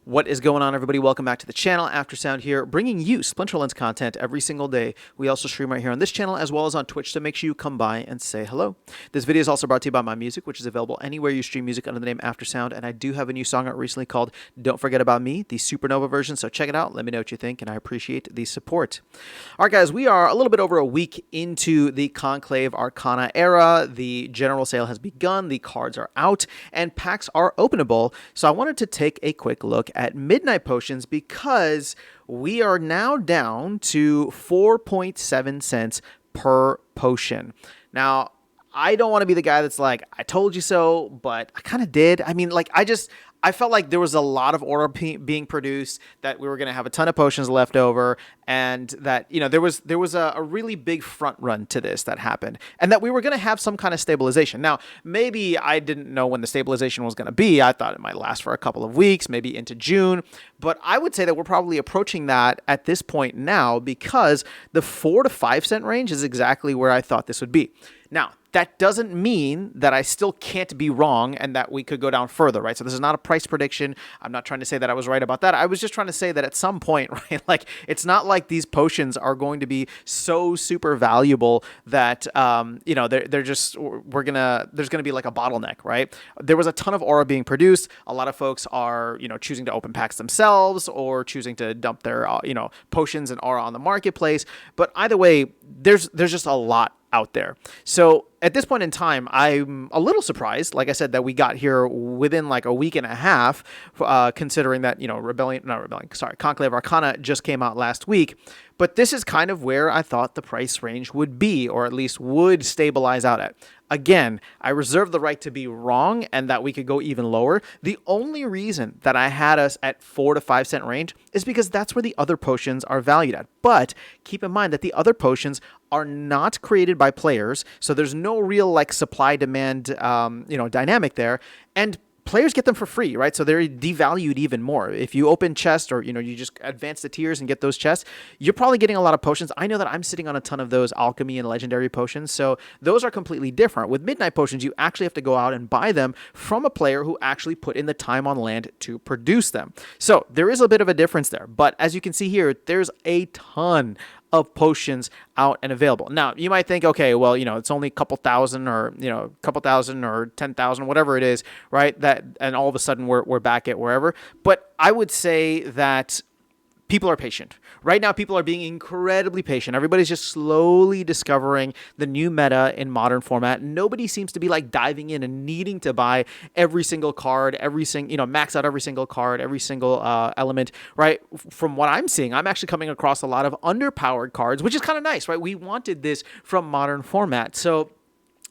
What is going on, everybody? Welcome back to the channel. Aftersound here, bringing you Splinterlands content every single day. We also stream right here on this channel as well as on Twitch, so make sure you come by and say hello. This video is also brought to you by my music, which is available anywhere you stream music under the name Aftersound, and I do have a new song out recently called Don't Forget About Me, the Supernova version, so check it out. Let me know what you think, and I appreciate the support. All right, guys, we are a little bit over a week into the Conclave Arcana era. The general sale has begun, the cards are out, and packs are openable, so I wanted to take a quick look at Midnight Potions because we are now down to 4.7 cents per potion. Now, I don't want to be the guy that's like, I told you so, but I kind of did. I mean, like, I felt like there was a lot of aura being produced, that we were going to have a ton of potions left over, and that, you know, there was a really big front run to this that happened, and that we were going to have some kind of stabilization. Now, maybe I didn't know when the stabilization was going to be. I thought it might last for a couple of weeks, maybe into June, but I would say that we're probably approaching that at this point now, because the 4 to 5 cent range is exactly where I thought this would be. Now, that doesn't mean that I still can't be wrong and that we could go down further, right? So this is not a price prediction. I'm not trying to say that I was right about that. I was just trying to say that at some point, right, like, it's not like these potions are going to be so super valuable that, you know, there's going to be like a bottleneck, right? There was a ton of aura being produced. A lot of folks are, you know, choosing to open packs themselves or choosing to dump their, you know, potions and aura on the marketplace. But either way, there's just a lot out there. So at this point in time, I'm a little surprised, like I said, that we got here within like a week and a half, considering that, you know, Conclave Arcana just came out last week. But this is kind of where I thought the price range would be, or at least would stabilize out at. Again, I reserve the right to be wrong and that we could go even lower. The only reason that I had us at 4 to 5 cent range is because that's where the other potions are valued at. But keep in mind that the other potions are not created by players, so there's no real like supply demand you know, dynamic there, and players get them for free, right? So they're devalued even more. If you open chests, or, you know, you just advance the tiers and get those chests, you're probably getting a lot of potions. I know that I'm sitting on a ton of those alchemy and legendary potions, so those are completely different. With Midnight Potions, you actually have to go out and buy them from a player who actually put in the time on land to produce them. So there is a bit of a difference there, but as you can see here, there's a ton of potions out and available. Now, you might think, okay, well, you know, it's only a couple thousand, or, you know, a couple thousand or 10,000, whatever it is, right? That, and all of a sudden we're back at wherever. But I would say that people are patient. Right now, people are being incredibly patient. Everybody's just slowly discovering the new meta in modern format. Nobody seems to be like diving in and needing to buy every single card, you know, max out every single card, every single element, right? From what I'm seeing, I'm actually coming across a lot of underpowered cards, which is kind of nice, right? We wanted this from modern format. So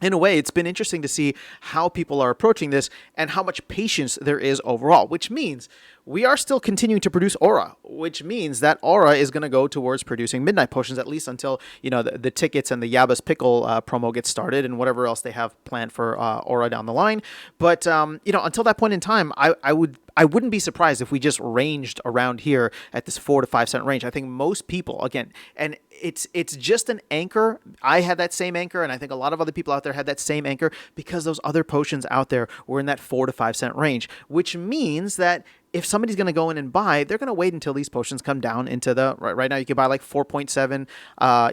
in a way, it's been interesting to see how people are approaching this and how much patience there is overall, which means we are still continuing to produce aura, which means that aura is going to go towards producing Midnight Potions, at least until, you know, the tickets and the Yabba's Pickle promo gets started and whatever else they have planned for aura down the line. But, you know, until that point in time, I wouldn't be surprised if we just ranged around here at this 4 to 5 cent range. I think most people, again, and it's just an anchor. I had that same anchor, and I think a lot of other people out there had that same anchor because those other potions out there were in that 4 to 5 cent range, which means that if somebody's going to go in and buy, they're going to wait until these potions come down into the, right now you can buy like 4.7,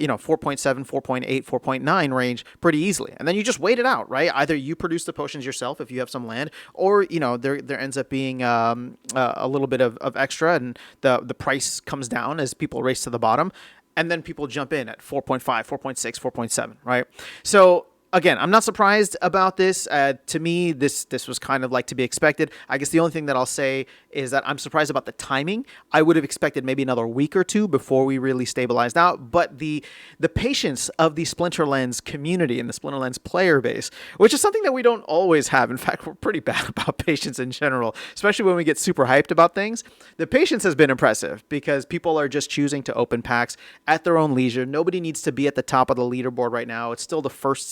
you know, 4.7, 4.8, 4.9 range pretty easily. And then you just wait it out, right? Either you produce the potions yourself if you have some land, or, you know, there ends up being a little bit of extra, and the price comes down as people race to the bottom, and then people jump in at 4.5, 4.6, 4.7, right? So again, I'm not surprised about this. To me, this was kind of like to be expected. I guess the only thing that I'll say is that I'm surprised about the timing. I would have expected maybe another week or two before we really stabilized out. But the patience of the Splinterlands community and the Splinterlands player base, which is something that we don't always have. In fact, we're pretty bad about patience in general, especially when we get super hyped about things. The patience has been impressive because people are just choosing to open packs at their own leisure. Nobody needs to be at the top of the leaderboard right now. It's still the first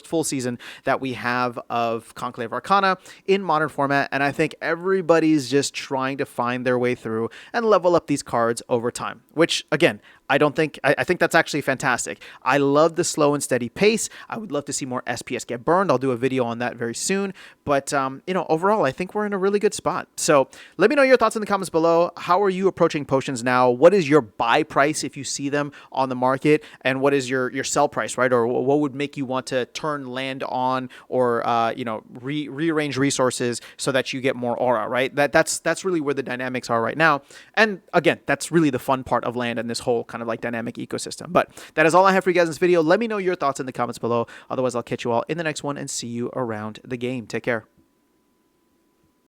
full season that we have of Conclave Arcana in modern format, and I think everybody's just trying to find their way through and level up these cards over time, which, again, I think that's actually fantastic. I love the slow and steady pace. I would love to see more SPS get burned. I'll do a video on that very soon. But overall, I think we're in a really good spot. So let me know your thoughts in the comments below. How are you approaching potions now? What is your buy price if you see them on the market, and what is your sell price, right? Or what would make you want to turn land on, or rearrange resources so that you get more aura, right? That's really where the dynamics are right now. And again, that's really the fun part of land and this whole kind of like dynamic ecosystem. But that is all I have for you guys in this video. Let me know your thoughts in the comments below. Otherwise, I'll catch you all in the next one and see you around the game. Take care.